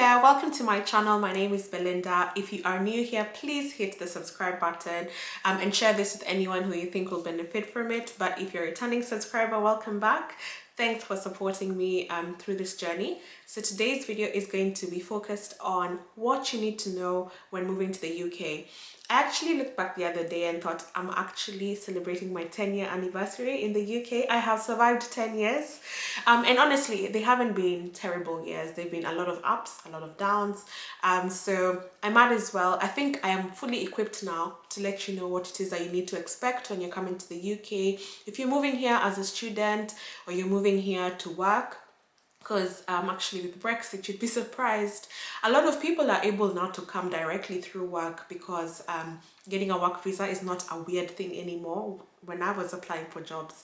there, welcome to my channel. My name is Belinda. If you are new here, please hit the subscribe button and share this with anyone who you think will benefit from it. But if you're a returning subscriber, welcome back. Thanks for supporting me through this journey. So today's video is going to be focused on what you need to know when moving to the UK. I actually looked back the other day and thought I'm actually celebrating my 10-year anniversary in the UK. I have survived 10 years. And honestly, they haven't been terrible years. They've been a lot of ups, a lot of downs. So I might as well, I think I am fully equipped now to let you know what it is that you need to expect when you're coming to the UK. If you're moving here as a student or you're moving here to work, because actually with Brexit, you'd be surprised. A lot of people are able now to come directly through work because getting a work visa is not a weird thing anymore. When I was applying for jobs,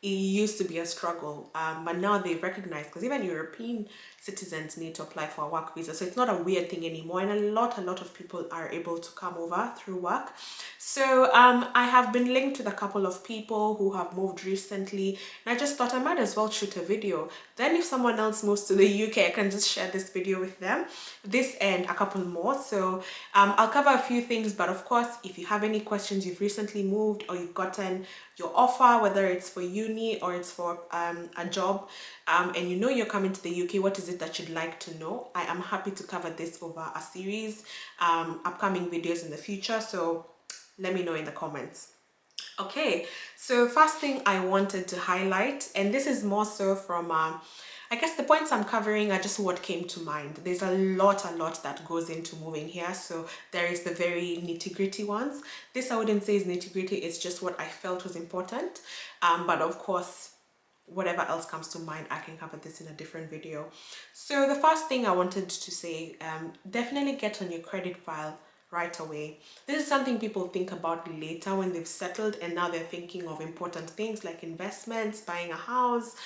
it used to be a struggle, but now they've recognized, because even European citizens need to apply for a work visa, so it's not a weird thing anymore, and a lot of people are able to come over through work. So I have been linked with a couple of people who have moved recently, and I just thought I might as well shoot a video. Then if someone else moves to the UK, I can just share this video with them, this and a couple more. So I'll cover a few things, but of course, if you have any questions, you've recently moved or you've gotten your offer, whether it's for uni or it's for a job, and you know you're coming to the UK, what is it that you'd like to know? I am happy to cover this over a series, upcoming videos in the future, so let me know in the comments. Okay, so first thing I wanted to highlight, and this is more so from I guess the points I'm covering are just what came to mind. There's a lot that goes into moving here. So there is the very nitty-gritty ones. This I wouldn't say is nitty-gritty, it's just what I felt was important. But of course, whatever else comes to mind, I can cover this in a different video. So the first thing I wanted to say, definitely get on your credit file right away. This is something people think about later when they've settled, and now they're thinking of important things like investments, buying a house,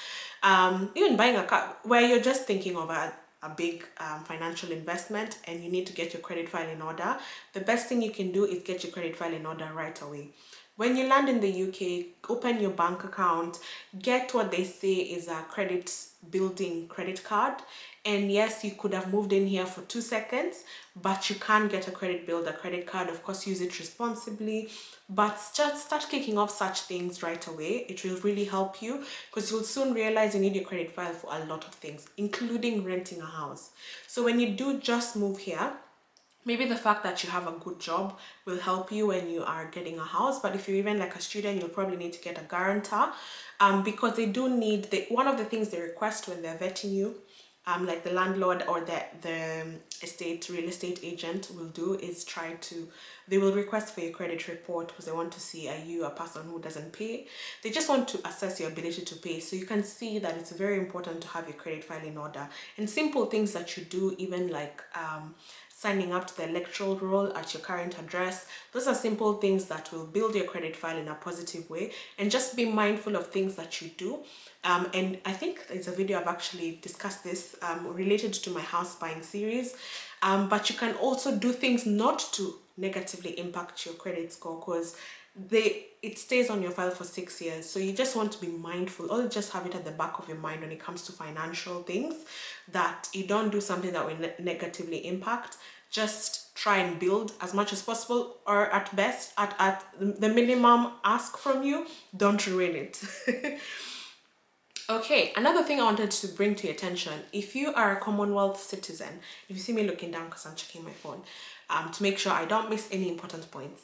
even buying a car, where you're just thinking of a big financial investment and you need to get your credit file in order. The best thing you can do is get your credit file in order right away. When you land in the UK, open your bank account, get what they say is a credit building credit card. And yes, you could have moved in here for 2 seconds, but you can get a credit card. Of course, use it responsibly, but just start kicking off such things right away. It will really help you, because you'll soon realize you need your credit file for a lot of things, including renting a house. So when you do just move here, maybe the fact that you have a good job will help you when you are getting a house. But if you're even like a student, you'll probably need to get a guarantor, because they do need, one of the things they request when they're vetting you, like the landlord or the real estate agent will do, is they will request for your credit report, because they want to see, are you a person who doesn't pay? They just want to assess your ability to pay. So you can see that it's very important to have your credit file in order. And simple things that you do, even like signing up to the electoral roll at your current address. Those are simple things that will build your credit file in a positive way. And just be mindful of things that you do. And I think there's a video I've actually discussed this related to my house buying series. But you can also do things not to negatively impact your credit score, because it stays on your file for 6 years. So you just want to be mindful, or just have it at the back of your mind when it comes to financial things, that you don't do something that will negatively impact. Just try and build as much as possible, or at best, at the minimum ask from you, don't ruin it. Okay, another thing I wanted to bring to your attention, if you are a Commonwealth citizen, if you see me looking down because I'm checking my phone, to make sure I don't miss any important points.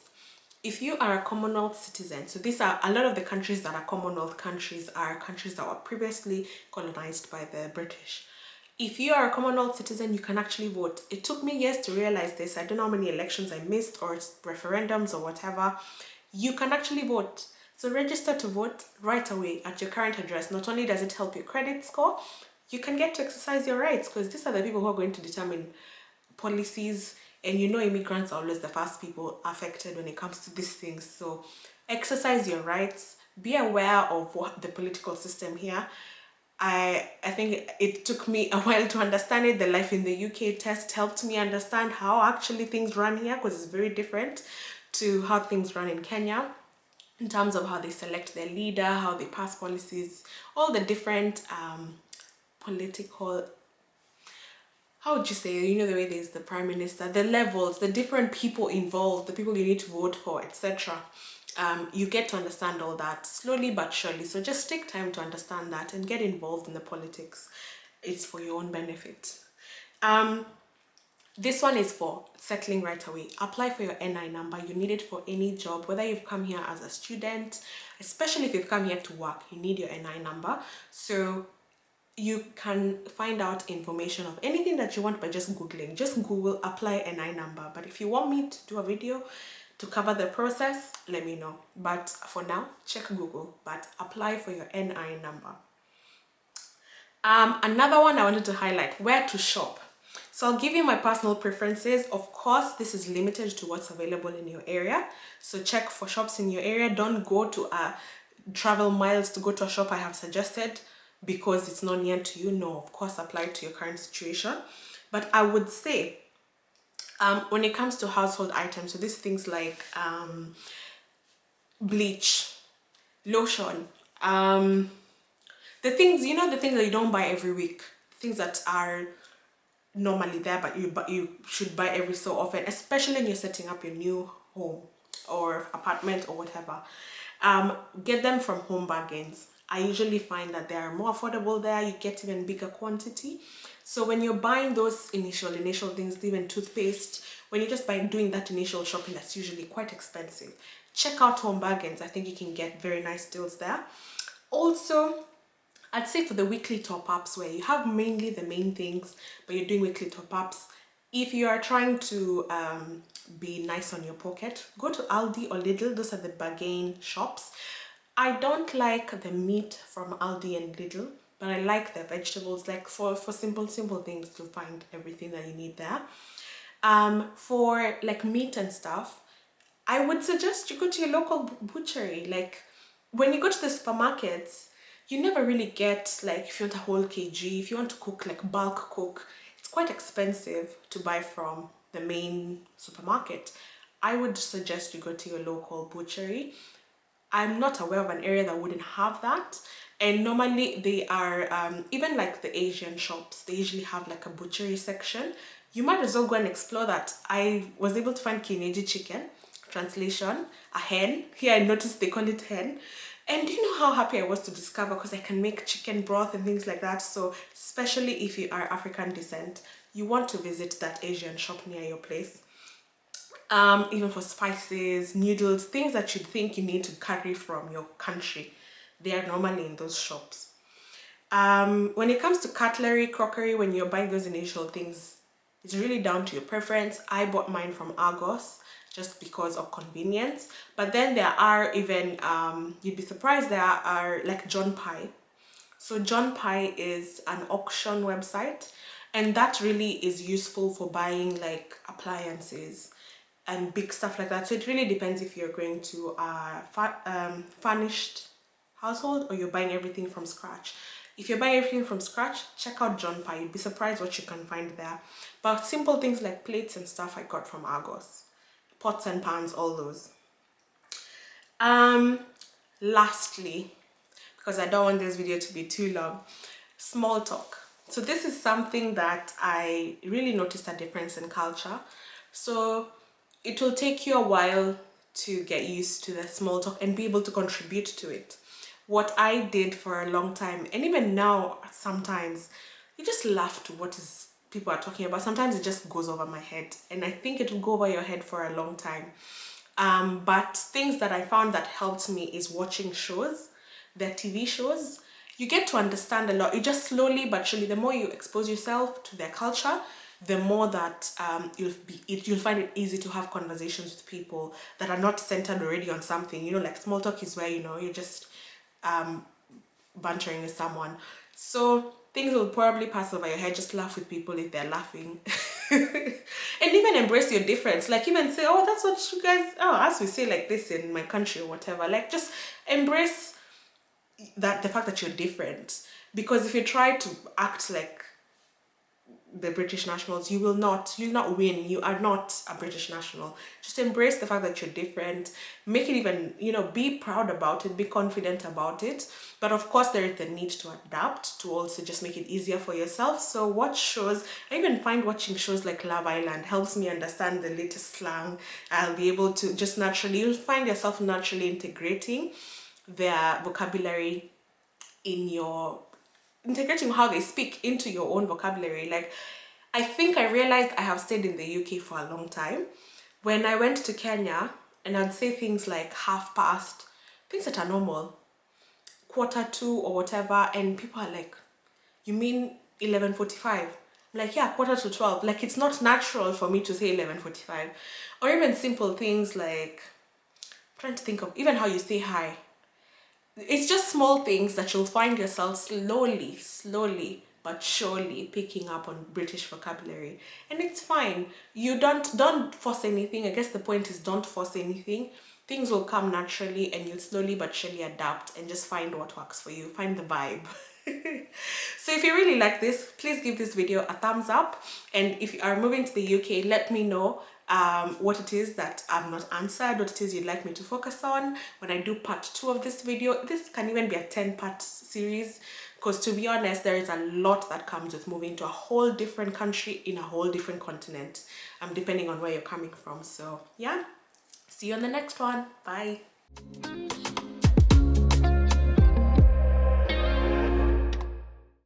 If you are a Commonwealth citizen, so these are a lot of the countries that are Commonwealth countries, are countries that were previously colonized by the British. If you are a Commonwealth citizen, you can actually vote. It took me years to realize this. I don't know how many elections I missed, or referendums or whatever. You can actually vote. So register to vote right away at your current address. Not only does it help your credit score, you can get to exercise your rights, because these are the people who are going to determine policies. And you know, immigrants are always the first people affected when it comes to these things. So exercise your rights. Be aware of what the political system here. I think it took me a while to understand it. The Life in the UK test helped me understand how actually things run here, because it's very different to how things run in Kenya, in terms of how they select their leader, how they pass policies, all the different political how would you say, you know, the way there's the prime minister, the levels, the different people involved, the people you need to vote for, etc. You get to understand all that slowly but surely. So just take time to understand that and get involved in the politics. It's for your own benefit. This one is for settling right away. Apply for your NI number. You need it for any job, whether you've come here as a student, especially if you've come here to work, you need your NI number. So you can find out information of anything that you want by just Googling. Just Google apply NI number. But if you want me to do a video to cover the process, let me know. But for now, check Google, but apply for your NI number. Another one I wanted to highlight, where to shop. So I'll give you my personal preferences. Of course, this is limited to what's available in your area. So check for shops in your area. Don't go to travel miles to go to a shop I have suggested because it's not near to you. No, of course, apply to your current situation. But I would say when it comes to household items, so these things like bleach, lotion, the things, you know, the things that you don't buy every week, things that are normally there but you should buy every so often, especially when you're setting up your new home or apartment or whatever. Get them from Home Bargains. I usually find that they are more affordable there. You get even bigger quantity. So when you're buying those initial things, even toothpaste, when you're just doing that initial shopping, that's usually quite expensive. Check out Home Bargains. I think you can get very nice deals there. Also, I'd say for the weekly top-ups where you have mainly the main things, but you're doing weekly top-ups, if you are trying to be nice on your pocket, go to Aldi or Lidl. Those are the bargain shops. I don't like the meat from Aldi and Lidl, but I like the vegetables, like for simple things to find everything that you need there. For like meat and stuff, I would suggest you go to your local butchery. Like when you go to the supermarkets, you never really get, like, if you want a whole kg, if you want to cook, like bulk cook, it's quite expensive to buy from the main supermarket. I would suggest you go to your local butchery. I'm not aware of an area that wouldn't have that. And normally they are, even like the Asian shops, they usually have like a butchery section. You might as well go and explore that. I was able to find kienyeji chicken, translation, a hen. Here I noticed they call it hen. And you know how happy I was to discover, because I can make chicken broth and things like that. So especially if you are African descent, you want to visit that Asian shop near your place. Even for spices, noodles, things that you think you need to carry from your country, they are normally in those shops. When it comes to cutlery, crockery, when you're buying those initial things, it's really down to your preference. I bought mine from Argos just because of convenience. But then there are even, you'd be surprised, there are like John Pye. So John Pye is an auction website, and that really is useful for buying like appliances and big stuff like that. So it really depends if you're going to a furnished household or you're buying everything from scratch. If you're buying everything from scratch, check out John Pye. You'd be surprised what you can find there. But simple things like plates and stuff I got from Argos. Pots and pans, all those. Lastly, because I don't want this video to be too long, small talk. So this is something that I really noticed a difference in culture. So it will take you a while to get used to the small talk and be able to contribute to it. What I did for a long time, and even now sometimes, you just laugh to what is people are talking about. Sometimes it just goes over my head, and I think it will go over your head for a long time. But things that I found that helped me is watching shows, the TV shows. You get to understand a lot. You just slowly but surely, the more you expose yourself to their culture, the more that you'll find it easy to have conversations with people that are not centered already on something. You know, like small talk is where, you know, you're just bantering with someone. So things will probably pass over your head. Just laugh with people if they're laughing. And even embrace your difference. Like even say, oh, that's what you guys, oh, as we say like this in my country or whatever. Like just embrace that, the fact that you're different. Because if you try to act like the British nationals. You'll not win. You are not a British national. Just embrace the fact that you're different. Make it even, be proud about it, be confident about it. But of course, there is the need to adapt to also just make it easier for yourself. So watch shows. I even find watching shows like Love Island helps me understand the latest slang. I'll be able to just naturally, you'll find yourself naturally integrating their vocabulary integrating how they speak into your own vocabulary. Like, I think I realized I have stayed in the UK for a long time. When I went to Kenya and I'd say things like half past, things that are normal, quarter to or whatever, and people are like, you mean 11:45? Like, yeah, quarter to 12. Like, it's not natural for me to say 11:45. Or even simple things like, I'm trying to think of even how you say hi. It's just small things that you'll find yourself slowly but surely picking up on British vocabulary, and it's fine. You don't force anything. I guess the point is, don't force anything. Things will come naturally, and you'll slowly but surely adapt and just find what works for you. Find the vibe. So if you really like this, please give this video a thumbs up, and if you are moving to the UK, let me know what it is that I've not answered, what it is you'd like me to focus on when I do part 2 of this video. This can even be a 10-part series, because to be honest, there is a lot that comes with moving to a whole different country in a whole different continent, depending on where you're coming from. So yeah, see you on the next one. Bye.